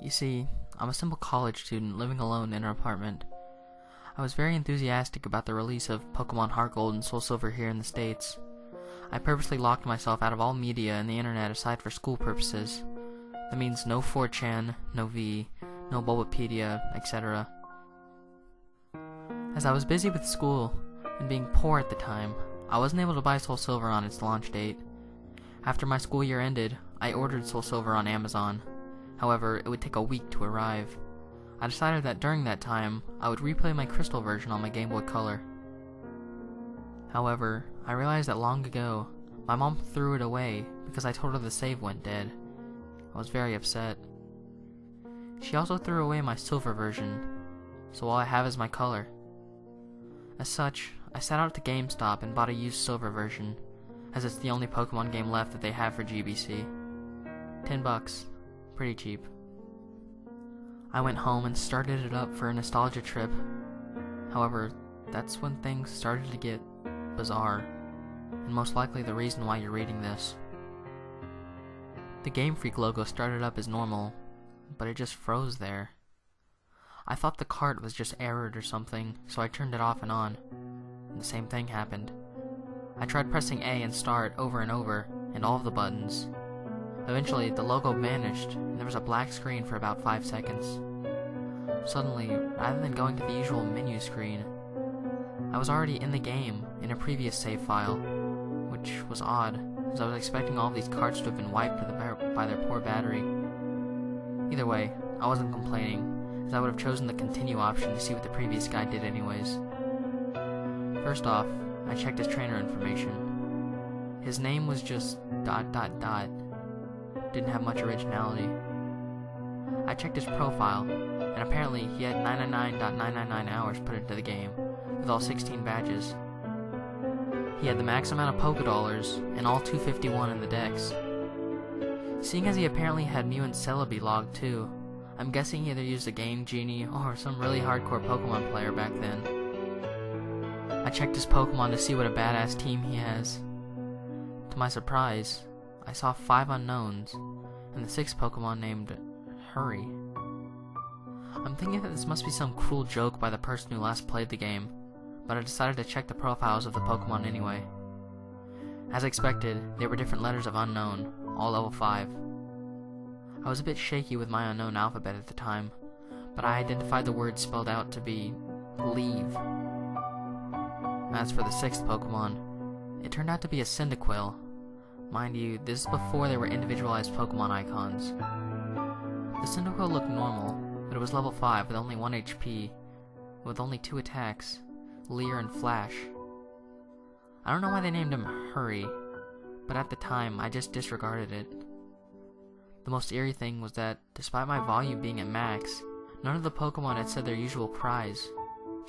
You see, I'm a simple college student living alone in an apartment. I was very enthusiastic about the release of Pokemon Heart Gold and Soul Silver here in the States. I purposely locked myself out of all media and the internet aside for school purposes. That means no 4chan, no V, no Bulbapedia, etc. As I was busy with school, and being poor at the time, I wasn't able to buy Soul Silver on its launch date. After my school year ended, I ordered Soul Silver on Amazon. However, it would take a week to arrive. I decided that during that time, I would replay my Crystal version on my Game Boy Color. However, I realized that long ago, my mom threw it away because I told her the save went dead. I was very upset. She also threw away my Silver version, so all I have is my Color. As such, I sat out at the GameStop and bought a used Silver version, as it's the only Pokemon game left that they have for GBC. $10, pretty cheap. I went home and started it up for a nostalgia trip. However, that's when things started to get bizarre, and most likely the reason why you're reading this. The Game Freak logo started up as normal, but it just froze there. I thought the cart was just errored or something, so I turned it off and on, and the same thing happened. I tried pressing A and start over and over, and all of the buttons. Eventually, the logo vanished, and there was a black screen for about 5 seconds. Suddenly, rather than going to the usual menu screen, I was already in the game in a previous save file, which was odd, as I was expecting all of these cards to have been wiped by their poor battery. Either way, I wasn't complaining, as I would have chosen the continue option to see what the previous guy did anyways. First off, I checked his trainer information. His name was just ... Didn't have much originality. I checked his profile, and apparently he had 999.999 hours put into the game, with all 16 badges. He had the max amount of Pokédollars, and all 251 in the dex. Seeing as he apparently had Mew and Celebi logged too, I'm guessing he either used a Game Genie or some really hardcore Pokemon player back then. I checked his Pokemon to see what a badass team he has. To my surprise, I saw 5 unknowns, and the 6th Pokemon named Hurry. I'm thinking that this must be some cruel joke by the person who last played the game, but I decided to check the profiles of the Pokemon anyway. As expected, they were different letters of unknown, all level 5. I was a bit shaky with my unknown alphabet at the time, but I identified the word spelled out to be leave. As for the 6th Pokemon, it turned out to be a Cyndaquil. Mind you, this is before there were individualized Pokemon icons. The Cyndaquil looked normal, but it was level 5 with only 1 HP, with only 2 attacks, Leer and Flash. I don't know why they named him Hurry, but at the time I just disregarded it. The most eerie thing was that, despite my volume being at max, none of the Pokemon had said their usual cries,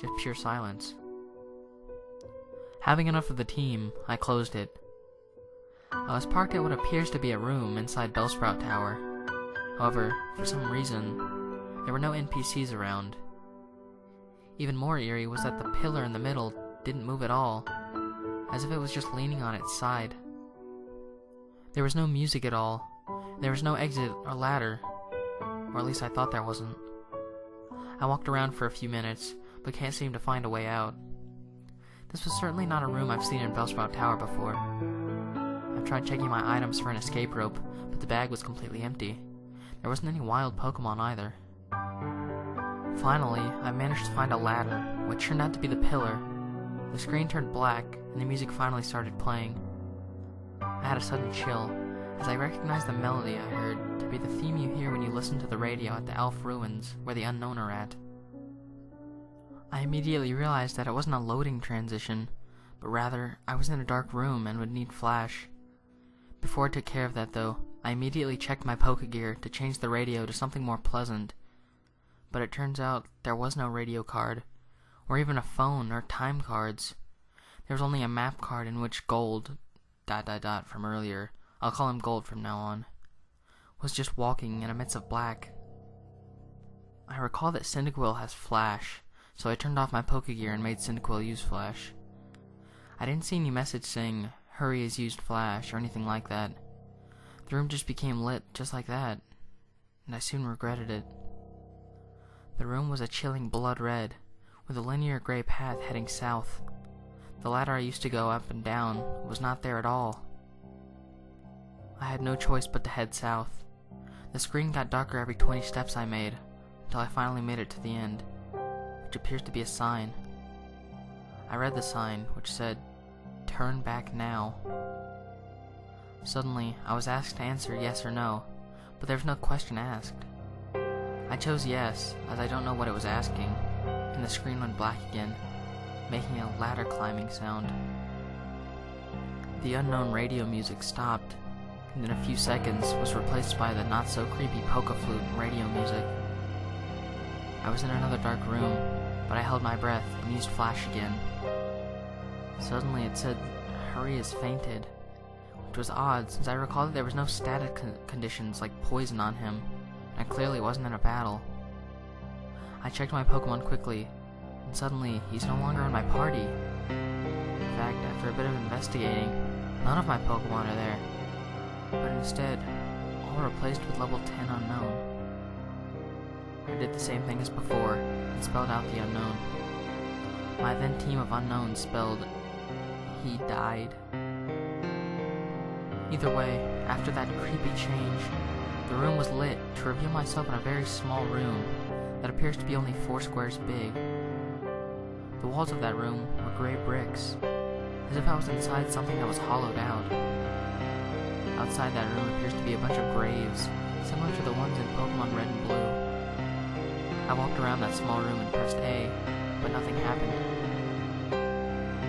just pure silence. Having enough of the team, I closed it. I was parked at what appears to be a room inside Bellsprout Tower. However, for some reason, there were no NPCs around. Even more eerie was that the pillar in the middle didn't move at all, as if it was just leaning on its side. There was no music at all. There was no exit or ladder, or at least I thought there wasn't. I walked around for a few minutes, but can't seem to find a way out. This was certainly not a room I've seen in Bellsprout Tower before. I've tried checking my items for an escape rope, but the bag was completely empty. There wasn't any wild Pokemon either. Finally, I managed to find a ladder, which turned out to be the pillar. The screen turned black, and the music finally started playing. I had a sudden chill, as I recognized the melody I heard to be the theme you hear when you listen to the radio at the Elf Ruins, where the Unknown are at. I immediately realized that it wasn't a loading transition, but rather, I was in a dark room and would need flash. Before I took care of that though, I immediately checked my Pokegear to change the radio to something more pleasant. But it turns out there was no radio card, or even a phone or time cards. There was only a map card in which Gold, ... from earlier, I'll call him Gold from now on, was just walking in a midst of black. I recall that Cyndaquil has flash, so I turned off my Pokegear and made Cyndaquil use flash. I didn't see any message saying, "Hurry has used flash," or anything like that. The room just became lit just like that. and I soon regretted it. The room was a chilling blood red, with a linear gray path heading south. The ladder I used to go up and down was not there at all. I had no choice but to head south. The screen got darker every 20 steps I made, until I finally made it to the end, which appears to be a sign. I read the sign, which said, "Turn back now." Suddenly, I was asked to answer yes or no, but there was no question asked. I chose yes, as I don't know what it was asking, and the screen went black again, making a ladder climbing sound. The unknown radio music stopped, and in a few seconds was replaced by the not-so-creepy polka flute radio music. I was in another dark room, but I held my breath and used flash again. Suddenly it said, "Hurry has fainted," which was odd since I recalled that there was no static conditions like poison on him, and I clearly wasn't in a battle. I checked my Pokemon quickly, and suddenly he's no longer in my party. In fact, after a bit of investigating, none of my Pokemon are there, but instead, all replaced with level 10 unknown. I did the same thing as before, and spelled out the unknown. My then team of unknowns spelled, "He died." Either way, after that creepy change, the room was lit to reveal myself in a very small room that appears to be only 4 squares big. The walls of that room were gray bricks, as if I was inside something that was hollowed out. Outside that room appears to be a bunch of graves, similar to the ones in Pokemon Red and Blue. I walked around that small room and pressed A, but nothing happened.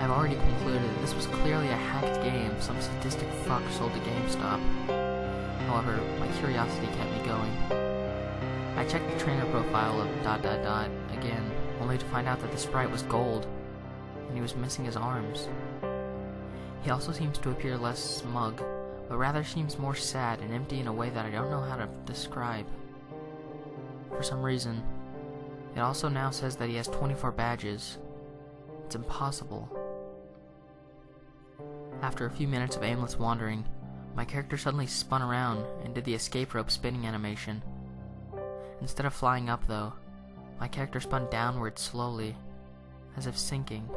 I've already concluded that this was clearly a hacked game some sadistic fuck sold to GameStop. However, my curiosity kept me going. I checked the trainer profile of ... again, only to find out that the sprite was gold, and he was missing his arms. He also seems to appear less smug, but rather seems more sad and empty in a way that I don't know how to describe. For some reason, it also now says that he has 24 badges. It's impossible. After a few minutes of aimless wandering, my character suddenly spun around and did the escape rope spinning animation. Instead of flying up though, my character spun downward slowly, as if sinking.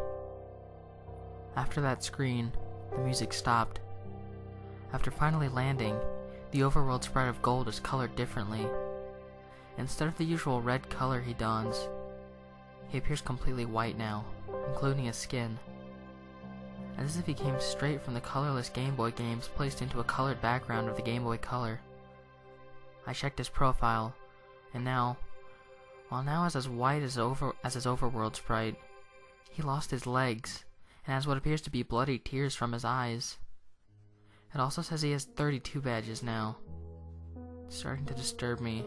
After that screen, the music stopped. After finally landing, the overworld sprite of gold is colored differently. Instead of the usual red color he dons, he appears completely white now, including his skin, as if he came straight from the colorless Game Boy games placed into a colored background of the Game Boy Color. I checked his profile, and now, while now is as white as his overworld sprite, he lost his legs, and has what appears to be bloody tears from his eyes. It also says he has 32 badges now. It's starting to disturb me,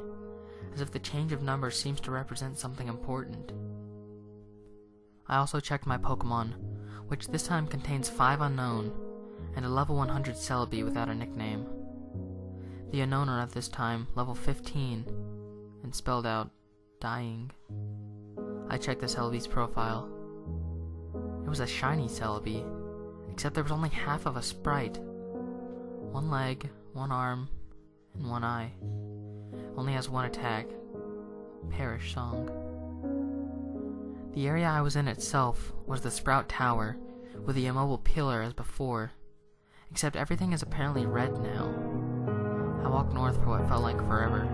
as if the change of numbers seems to represent something important. I also checked my Pokemon, which this time contains 5 unknown, and a level 100 Celebi without a nickname. The unknown are at this time level 15, and spelled out, "dying." I checked the Celebi's profile. It was a shiny Celebi, except there was only half of a sprite. 1 leg, 1 arm, and 1 eye. Only has 1 attack. Perish Song. The area I was in itself was the Sprout Tower, with the immobile pillar as before, except everything is apparently red now. I walked north for what felt like forever.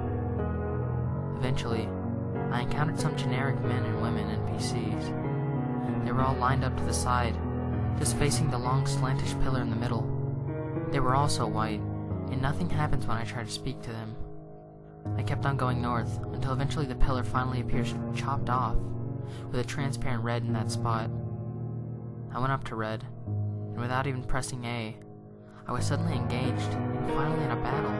Eventually, I encountered some generic men and women NPCs. They were all lined up to the side, just facing the long slantish pillar in the middle. They were also white, and nothing happens when I try to speak to them. I kept on going north, until eventually the pillar finally appears chopped off, with a transparent red in that spot. I went up to red, and without even pressing A, I was suddenly engaged, and finally in a battle.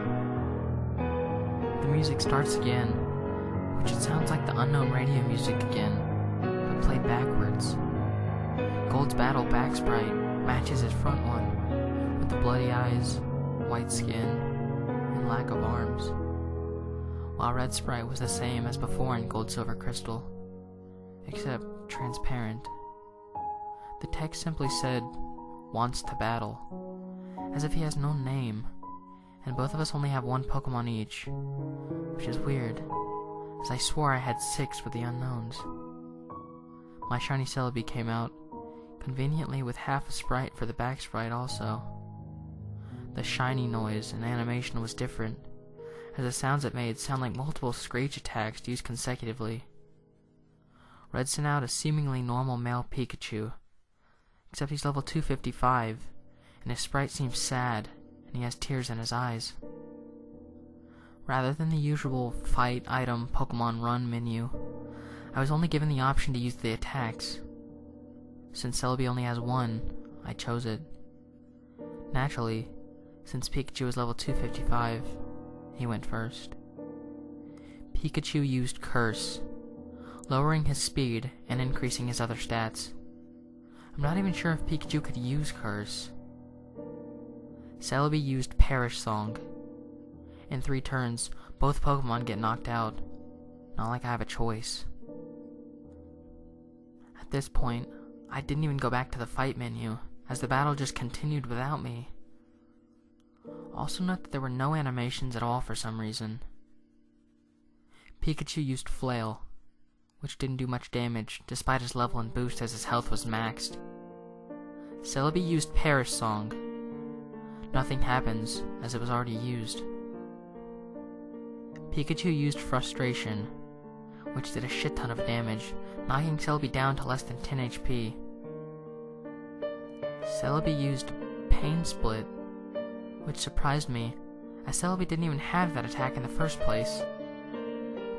The music starts again, which it sounds like the unknown radio music again, but played backwards. Gold's battle back sprite matches his front one, with the bloody eyes, white skin, and lack of arms, while Red sprite was the same as before in Gold Silver Crystal, except transparent. The text simply said, "wants to battle," as if he has no name, and both of us only have one Pokemon each, which is weird, as I swore I had 6 with the unknowns. My shiny Celebi came out, conveniently with half a sprite for the back sprite also. The shiny noise and animation was different, as the sounds it made sound like multiple screech attacks used consecutively. Red sent out a seemingly normal male Pikachu, except he's level 255, and his sprite seems sad, and he has tears in his eyes. Rather than the usual fight, item, Pokemon run menu, I was only given the option to use the attacks. Since Celebi only has one, I chose it. Naturally, since Pikachu is level 255, he went first. Pikachu used Curse, lowering his speed and increasing his other stats. I'm not even sure if Pikachu could use Curse. Celebi used Perish Song. In 3 turns, both Pokemon get knocked out. Not like I have a choice. At this point, I didn't even go back to the fight menu, as the battle just continued without me. Also note that there were no animations at all for some reason. Pikachu used Flail, which didn't do much damage, despite his level and boost as his health was maxed. Celebi used Perish Song. Nothing happens, as it was already used. Pikachu used Frustration, which did a shit ton of damage, knocking Celebi down to less than 10 HP. Celebi used Pain Split, which surprised me, as Celebi didn't even have that attack in the first place.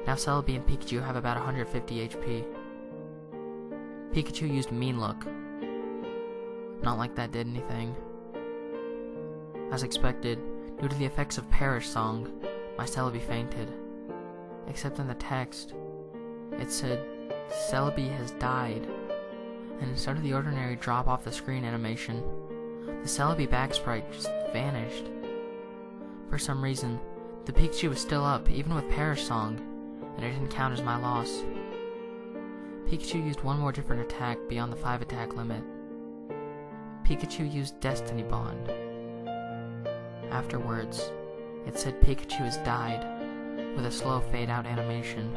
Now Celebi and Pikachu have about 150 HP. Pikachu used Mean Look. Not like that did anything. As expected, due to the effects of Perish Song, my Celebi fainted. Except in the text, it said, "Celebi has died," and instead of the ordinary drop off the screen animation, the Celebi back sprite just vanished. For some reason, the Pikachu was still up, even with Perish Song, and it didn't count as my loss. Pikachu used one more different attack beyond the 5 attack limit. Pikachu used Destiny Bond. Afterwards, it said Pikachu has died, with a slow fade out animation.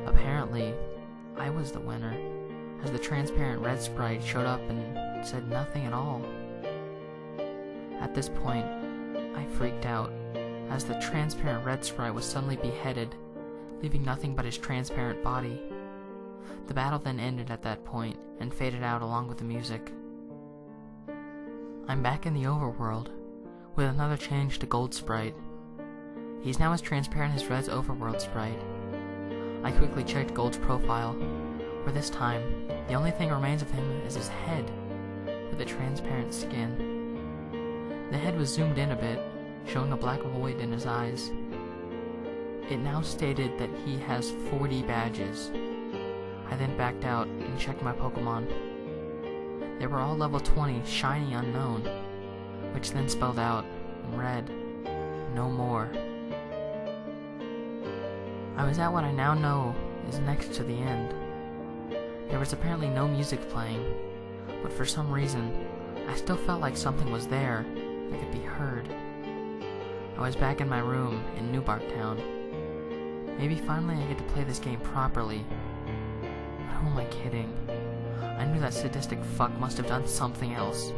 Apparently, I was the winner, as the transparent red sprite showed up and said nothing at all. At this point, I freaked out, as the transparent red sprite was suddenly beheaded, leaving nothing but his transparent body. The battle then ended at that point, and faded out along with the music. I'm back in the overworld, with another change to Gold Sprite. He's now as transparent as Red's overworld sprite. I quickly checked Gold's profile, where this time, the only thing remains of him is his head, with a transparent skin. The head was zoomed in a bit, showing a black void in his eyes. It now stated that he has 40 badges. I then backed out and checked my Pokemon. They were all level 20 shiny unknown, which then spelled out in red, "No more." I was at what I now know is next to the end. There was apparently no music playing, but for some reason, I still felt like something was there that could be heard. I was back in my room in Newbark Town. Maybe finally I get to play this game properly. But who am I kidding? I knew that sadistic fuck must have done something else.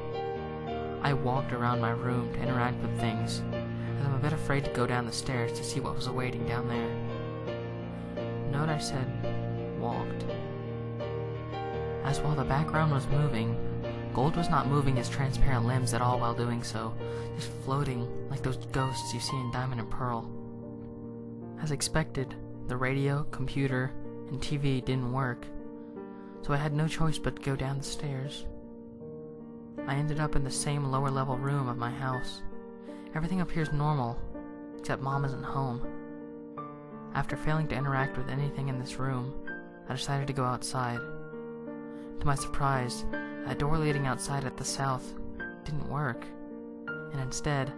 I walked around my room to interact with things, and I'm a bit afraid to go down the stairs to see what was awaiting down there. Note I said, walked. As while the background was moving, Gold was not moving his transparent limbs at all while doing so, just floating like those ghosts you see in Diamond and Pearl. As expected, the radio, computer, and TV didn't work, so I had no choice but to go down the stairs. I ended up in the same lower level room of my house. Everything appears normal, except Mom isn't home. After failing to interact with anything in this room, I decided to go outside. To my surprise, a door leading outside at the south didn't work, and instead,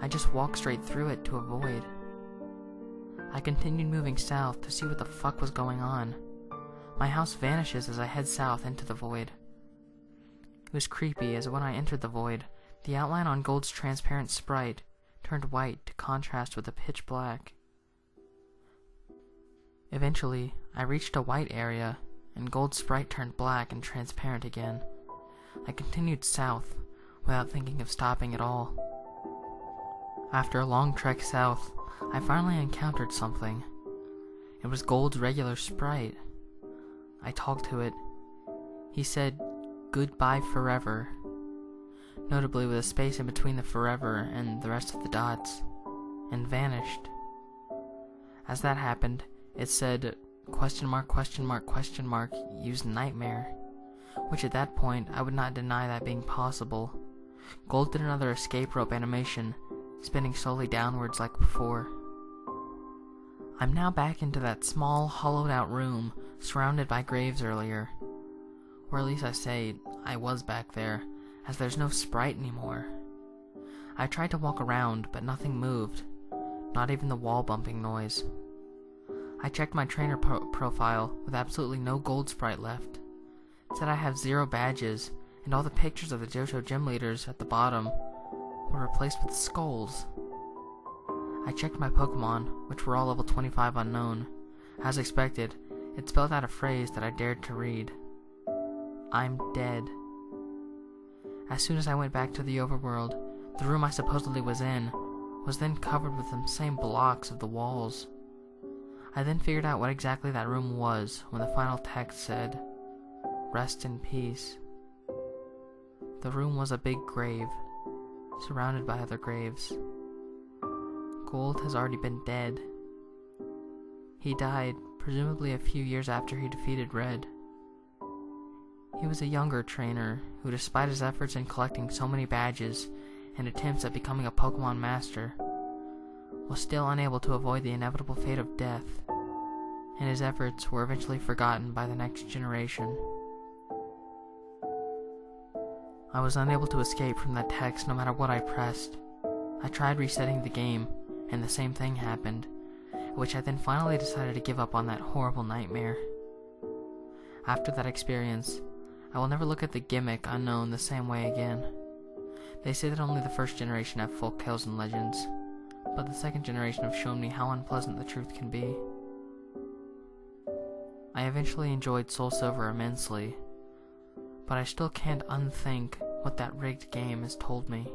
I just walked straight through it to a void. I continued moving south to see what the fuck was going on. My house vanishes as I head south into the void. It was creepy as when I entered the void, the outline on Gold's transparent sprite turned white to contrast with the pitch black. Eventually, I reached a white area, and Gold's sprite turned black and transparent again. I continued south, without thinking of stopping at all. After a long trek south, I finally encountered something. It was Gold's regular sprite. I talked to it. He said, "Goodbye forever," notably with a space in between the forever and the rest of the dots, and vanished. As that happened, it said, "Question mark, question mark, question mark, use nightmare," which at that point I would not deny that being possible. Gold did another escape rope animation, spinning slowly downwards like before. I'm now back into that small, hollowed out room, surrounded by graves earlier. Or at least I say, I was back there, as there's no sprite anymore. I tried to walk around, but nothing moved, not even the wall bumping noise. I checked my trainer profile with absolutely no gold sprite left. It said I have 0 badges, and all the pictures of the JoJo gym leaders at the bottom were replaced with skulls. I checked my Pokemon, which were all level 25 unknown. As expected, it spelled out a phrase that I dared to read. "I'm dead." As soon as I went back to the overworld, the room I supposedly was in was then covered with the same blocks of the walls. I then figured out what exactly that room was when the final text said, "Rest in peace." The room was a big grave, surrounded by other graves. Gold has already been dead. He died, presumably a few years after he defeated Red. He was a younger trainer who, despite his efforts in collecting so many badges and attempts at becoming a Pokemon master, was still unable to avoid the inevitable fate of death, and his efforts were eventually forgotten by the next generation. I was unable to escape from that text no matter what I pressed. I tried resetting the game, and the same thing happened, at which I then finally decided to give up on that horrible nightmare. After that experience, I will never look at the gimmick unknown the same way again. They say that only the first generation have folk tales and legends, but the second generation have shown me how unpleasant the truth can be. I eventually enjoyed Soul Silver immensely, but I still can't unthink what that rigged game has told me.